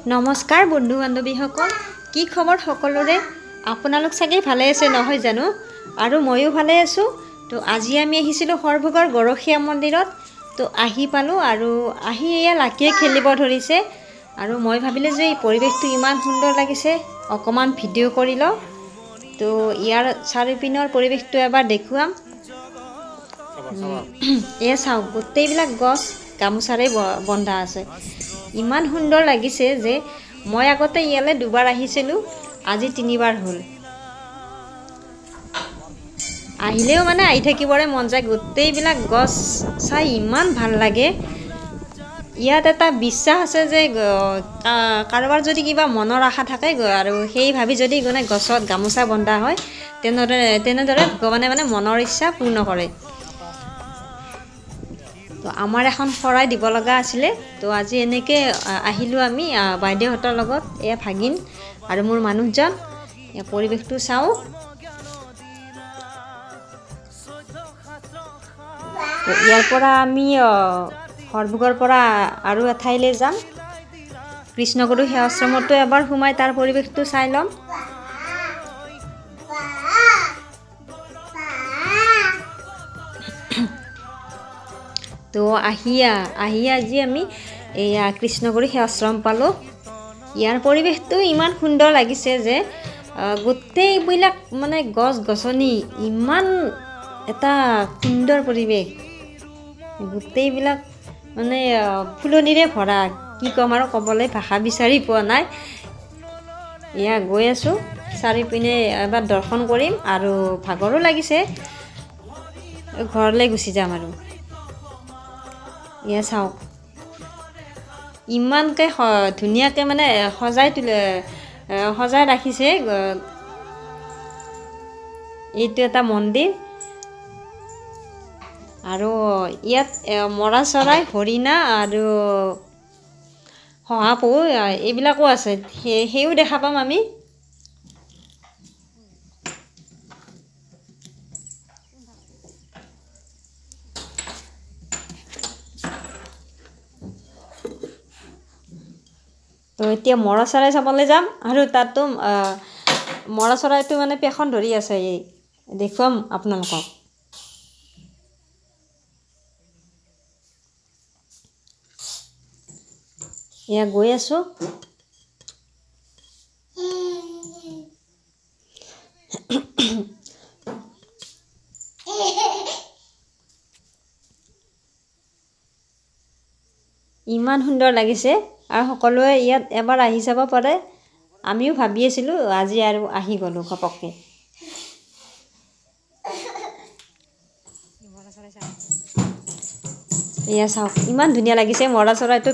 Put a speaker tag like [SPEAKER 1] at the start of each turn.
[SPEAKER 1] নমস্কাৰ বন্ধু বান্ধৱীসকল, কি খবৰ সকলোৰে? আপোনালোক চাগে ভালে আছে নহয় জানো? আৰু ময়ো ভালে আছোঁ। তো আজি আমি আহিছিলোঁ সৰভোগৰ গৰখীয়া মন্দিৰত। তো আহি পালোঁ আৰু আহি এয়া লাকিয়ে খেলিব ধৰিছে আৰু মই ভাবিলোঁ যে এই পৰিৱেশটো ইমান সুন্দৰ লাগিছে, অকণমান ভিডিঅ' কৰি লওঁ। তো ইয়াৰ চাৰিওপিনৰ পৰিৱেশটো এবাৰ দেখুৱাম। এয়া চাওক, গোটেইবিলাক গছ গামোচাৰে বন্ধা আছে। ইমান সুন্দৰ লাগিছে যে মই আগতে ইয়ালৈ দুবাৰ আহিছিলোঁ, আজি 3বাৰ হ'ল। আহিলেও মানে আহি থাকিবৰে মন যায়। গোটেইবিলাক গছ চাই ইমান ভাল লাগে। ইয়াত এটা বিশ্বাস আছে যে কাৰোবাৰ যদি কিবা মনৰ আশা থাকে আৰু সেই ভাবি যদি গছত গামোচা বন্ধা হয়, তেনেদৰে ভগৱানে মানে মনৰ ইচ্ছা পূৰ্ণ কৰে। তো আমাৰ এখন শৰাই দিব লগা আছিলে। তো আজি এনেকৈ আহিলোঁ আমি বাইদেউহঁতৰ লগত, এয়া ভাগিন আৰু মোৰ মানুহজন। পৰিৱেশটো চাওঁ। তো ইয়াৰ পৰা আমি সৰভোগৰ পৰা আৰু এঠাইলৈ যাম। কৃষ্ণগুৰু সেৱাশ্ৰমতো এবাৰ সোমাই তাৰ পৰিৱেশটো চাই ল'ম। তো আহি আজি আমি এয়া কৃষ্ণগুৰু সেৱাশ্ৰম পালোঁ। ইয়াৰ পৰিৱেশটো ইমান সুন্দৰ লাগিছে যে গোটেইবিলাক মানে গছ গছনি, ইমান এটা সুন্দৰ পৰিৱেশ। গোটেইবিলাক মানে ফুলনিৰে ভৰা, কি ক'ম আৰু ক'বলৈ ভাষা বিচাৰি পোৱা নাই। এয়া গৈ আছোঁ, চাৰিওপিনে এবাৰ দৰ্শন কৰিম আৰু ভাগৰো লাগিছে, ঘৰলৈ গুচি যাম আৰু। এয়া চাওক, ইমানকৈ ধুনীয়াকৈ মানে সজাই ৰাখিছে। এইটো এটা মন্দিৰ আৰু ইয়াত মৰা চৰাই, হৰিণা আৰু শহাপহু এইবিলাকো আছে, সেইও দেখা পাম আমি। তো এতিয়া মৰা চৰাই চাবলৈ যাম আৰু তাতো মৰা চৰাইটো মানে পেখন ধৰি আছে, এই দেখুৱাম আপোনালোকক। এয়া গৈ আছোঁ। ইমান সুন্দৰ লাগিছে আৰু সকলোৱে ইয়াত এবাৰ আহি চাব পাৰে। আমিও ভাবি আছিলোঁ, আজি আৰু আহি গ'লোঁ ঘপককৈ। এয়া চাওক, ইমান ধুনীয়া লাগিছে মৰা চৰাইটো